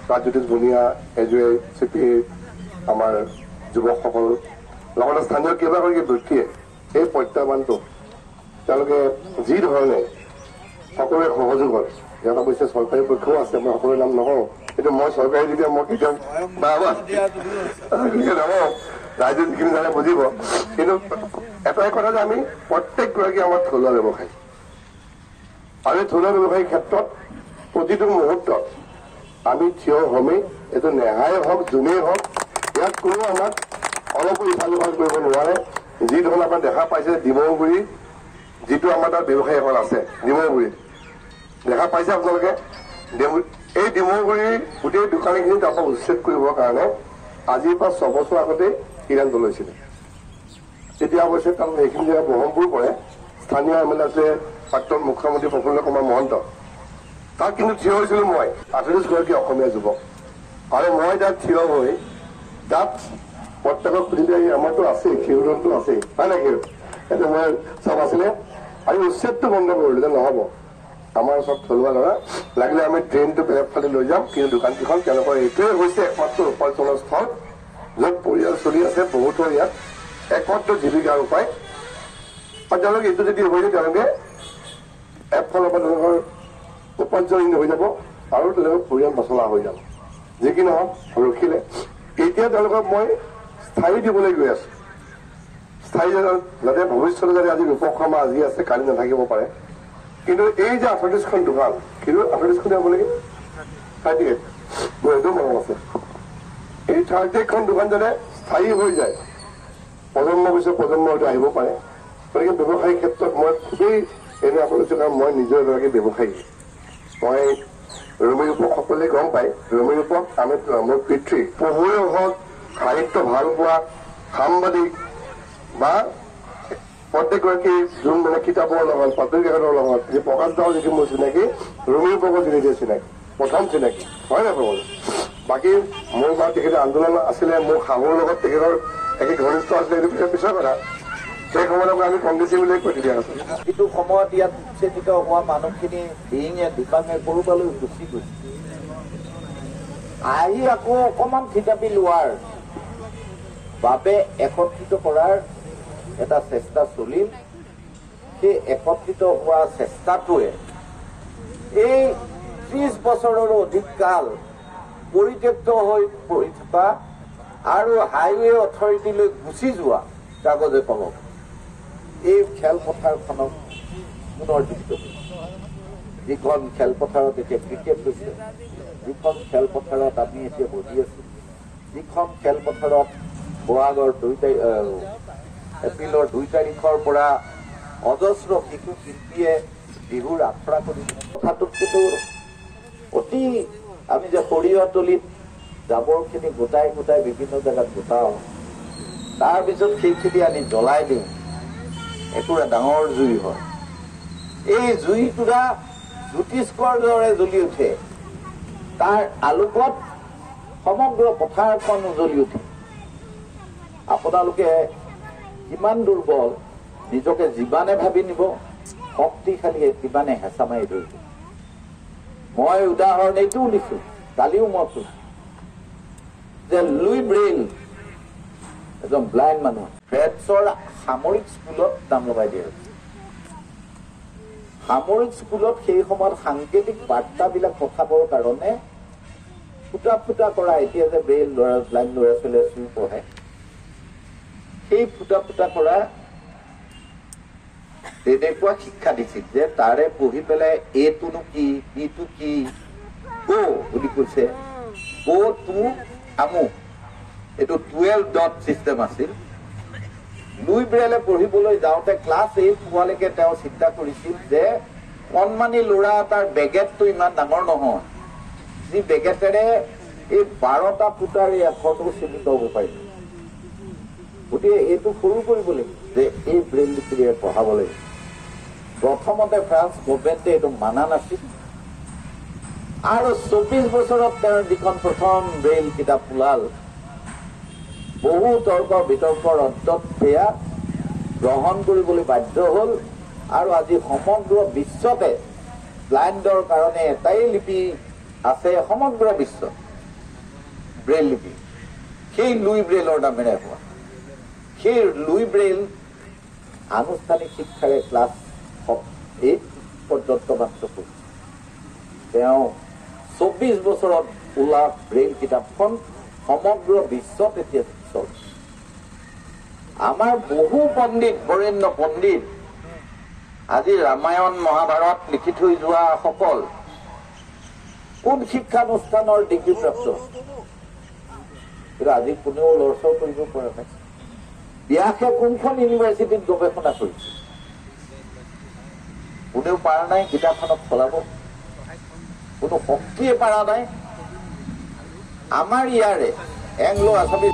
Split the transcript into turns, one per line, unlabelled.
ৰাজজ্যোতিষ ভূঞা এজুৱে চিপি আমাৰ যুৱকসকল লগতে স্থানীয় কেইবাগৰাকী ব্যক্তিয়ে এই প্ৰত্যাহ্বানটো তেওঁলোকে যি ধৰণে সকলোৰে সহযোগত ইয়াত অৱশ্যে চৰকাৰী পক্ষও আছে মই সকলোৰে নাম নকওঁ কিন্তু মই চৰকাৰী যেতিয়া মই কেতিয়াও নকওঁ ৰাইজে যিখিনি জানে বুজিব কিন্তু এটাই কথা যে আমি প্ৰত্যেকগৰাকী আমাৰ থলুৱা ব্যৱসায়ী আৰু এই থলুৱা ব্যৱসায়ীৰ ক্ষেত্ৰত প্ৰতিটো মুহূৰ্তত আমি থিয় হমেই এইটো নেহাই হওক যোনেই হওক ইয়াত কোনো আমাক অলপো ইফাল সিফাল কৰিব নোৱাৰে যি ধৰণে আমাৰ দেখা পাইছে ডিমৌগুৰি যিটো আমাৰ তাত ব্যৱসায়ী এখন আছে ডিমৌগুৰিত দেখা পাইছে আপোনালোকে এই ডিমৌগুৰিৰ গোটেই দোকানীখিনি তাৰপৰা উচ্ছেদ কৰিবৰ কাৰণে আজিৰ পৰা 6 বছৰ আগতে সিদ্ধান্ত লৈছিলে তেতিয়া অৱশ্যে তাত সেইখিনি জেগা ব্ৰহ্মপুৰ পৰে স্থানীয় MLA আছে প্ৰাক্তন মুখ্যমন্ত্ৰী প্ৰফুল্ল কুমাৰ মহন্ত তাত কিন্তু থিয় হৈছিলো মই 38গৰাকী অসমীয়া যুৱক আৰু মই তাত থিয় হৈ তাত প্ৰত্যেকক সুধিলে আমাৰতো আছেই ক্ষীৰোদনটো আছেই হয় নাই সেইটো মই চব আছিলে আৰু উচ্ছেদটো বন্ধ কৰিলো যে নহব আমাৰ চব থলুৱা ল'ৰা লাগিলে আমি ট্ৰেইনটো বেলেগ ফালে লৈ যাম কিন্তু দোকানকেইখন তেওঁলোকৰ এইটোৱে হৈছে একমাত্ৰ উপাৰ্জনৰ স্থল য'ত পৰিয়াল চলি আছে বহুতৰ ইয়াত একমাত্ৰ জীৱিকাৰ উপায় আৰু তেওঁলোকে এইটো যদি হৈ যায় তেওঁলোকে এফালৰ পৰা তেওঁলোকৰ উপাৰ্জন হৈ যাব আৰু তেওঁলোকৰ পৰিয়াল নচলা হৈ যাব যি কি নহওক ৰখিলে এতিয়া তেওঁলোকক মই স্থায়ী দিবলৈ গৈ আছো স্থায়ী যাতে ভৱিষ্যতে যাতে আজি ৰূপক শৰ্মা আজি আছে কালি নাথাকিব পাৰে কিন্তু এই যে 38খন দোকান কিন্তু 38খন যাব নেকি 38 মোৰ এইটো মনত আছে এই 38খন দোকান যাতে স্থায়ী হৈ যায় প্ৰজন্ম পিছত প্ৰজন্ম হয়তো আহিব পাৰে গতিকে ব্যৱসায়িক ক্ষেত্ৰত মই খুবেই এনে আপোনালোকে কাৰণ মই নিজৰ এগৰাকী ব্যৱসায়ী মই ৰমি ৰূপক সকলোৱে গম পায় ৰমি ৰূপক আমি মোৰ পিতৃ পঢ়ুৱৈ হওক সাহিত্য ভাল পোৱা সাংবাদিক বা প্ৰত্যেকগৰাকী যোন মানে কিতাপৰ লগত বাতৰি কাকতৰ লগত যে প্ৰকাশ দাও যিটো মোৰ চিনাকি ৰমি ৰূপকৰ যিটো চিনাকি প্ৰথম চিনাকি হয় নাই প্ৰবল বাকী মোৰ বা তেখেতৰ আন্দোলন আছিলে মোৰ শাহুৰ লগত তেখেতৰ একে ঘনিষ্ঠ আছিলে এইটো পিছৰ কথা সেই সময়ত আমি কংগ্ৰেছী বুলিয়ে কৈ দিয়া আছো
কিন্তু সময়ত ইয়াত উচ্ছেদিত হোৱা মানুহখিনি দিহিঙে দীপাঙে কৰবালৈ গুচি গৈছে আহি আকৌ অকমান থিতাপি লোৱাৰ বাবে একত্ৰিত কৰাৰ এটা চেষ্টা চলিল সেই একত্ৰিত হোৱা চেষ্টাটোৱে এই 30 বছৰৰো অধিক কাল পৰিত্যক্ত হৈ পৰি থকা আৰু হাইৱে অথৰিটিলৈ গুচি যোৱা কাগজে কলম এই খেলপথাৰখনক পুনৰ যুক্ত যিখন খেলপথাৰত এতিয়া ক্ৰিকেট হৈছে যিখন খেলপথাৰত আমি এতিয়া বহি আছো যিখন খেলপথাৰত বহাগৰ 2 এপ্ৰিলৰ 2 তাৰিখৰ পৰা অজস্ৰ শিশু শিল্পীয়ে বিহুৰ আখৰা কৰিছে কথাটোত কিন্তু অতি আমি যে সৰিয়হতলীত জাবৰখিনি গোটাই গোটাই বিভিন্ন জেগাত গোটাও তাৰপিছত সেইখিনি আনি জ্বলাই দিওঁ এটুৰা ডাঙৰ জুই হয় এই জুইটোৰা জ্যোতিষ্কৰ দৰে জ্বলি উঠে তাৰ আলোকত সমগ্ৰ পথাৰখন জ্বলি উঠে আপোনালোকে কিমান দুৰ্বল নিজকে যিমানে ভাবি নিব শক্তিশালী কিমানে হেঁচা মাৰি ধৰিব মই উদাহৰণ এইটোও দিছো কালিও মই কৈছো যে লুই ব্ৰেইল এজন ব্লাইণ্ড মানুহ ফ্ৰেডছৰ সামৰিক স্কুলত নাম লগাই দিয়া হৈছে সামৰিক স্কুলত সেই সময়ত সাংকেতিক বাৰ্তাবিলাক পঠাবৰ কাৰণে ফুটা ফুটা কৰা এতিয়া যে ব্ৰেইল ব্লাইণ্ড ল'ৰা ছোৱালীয়ে চুই পঢ়ে সেই ফুটা ফুটা কৰা তেনেকুৱা শিক্ষা দিছিল যে তাৰে পঢ়ি পেলাই এইটোনো কি ইটো কি ও বুলি কৈছে ও টু আমুক এইটো 12 ডট চিষ্টেম আছিল লুই ব্ৰেইলে পঢ়িবলৈ যাওঁতে ক্লাছ 8 পোৱালৈকে তেওঁ চিন্তা কৰিছিল যে কণমানি ল'ৰা এটাৰ বেগেটটো ইমান ডাঙৰ নহয় যি বেগেটেৰে এই 12টা ফুটাৰ এই আখৰটো চিনি পাব পাৰিব গতিকে এইটো সৰু কৰিব লাগিব যে এই ব্ৰেইল লিপিৰে পঢ়াব লাগিব প্ৰথমতে ফ্ৰান্স গভৰ্ণমেণ্টে এইটো মানা নাছিল আৰু 24 বছৰত তেওঁৰ যিখন প্ৰথম ব্ৰেইল কিতাপ ওলাল বহু তৰ্ক বিতৰ্কৰ অন্তত সেয়া গ্ৰহণ কৰিবলৈ বাধ্য হ'ল আৰু আজি সমগ্ৰ বিশ্বতে ব্লাইণ্ডৰ কাৰণে এটাই লিপি আছে সমগ্ৰ বিশ্বত ব্ৰেইল লিপি, সেই লুই ব্ৰেইলৰ নামেৰে হোৱা। সেই লুই ব্ৰেইল আনুষ্ঠানিক শিক্ষাৰে ক্লাছ 8 পৰ্যন্ত মাত্ৰ কৰিছে। তেওঁ 24 বছৰত ওলা ব্ৰেইল কিতাপখন সমগ্ৰ বিশ্বত এতিয়া চলে। আমাৰ বহু পণ্ডিত, বৰেণ্য পণ্ডিত, আজি ৰামায়ণ মহাভাৰত লিখি থৈ যোৱা সকল কোন শিক্ষানুষ্ঠানৰ ডিগ্ৰীপ্ৰাপ্ত, কিন্তু আজি কোনেও লৰচৰ কৰিব পৰা নাই। ব্যাসে কোনখন ইউনিভাৰ্চিটিত গৱেষণা কৰিছে, কোনেও পাৰা নাই কিতাপখনক চলাব, কোনো শক্তিয়ে পাৰা নাই। আমাৰ ইয়াৰে এংলো আছামিজ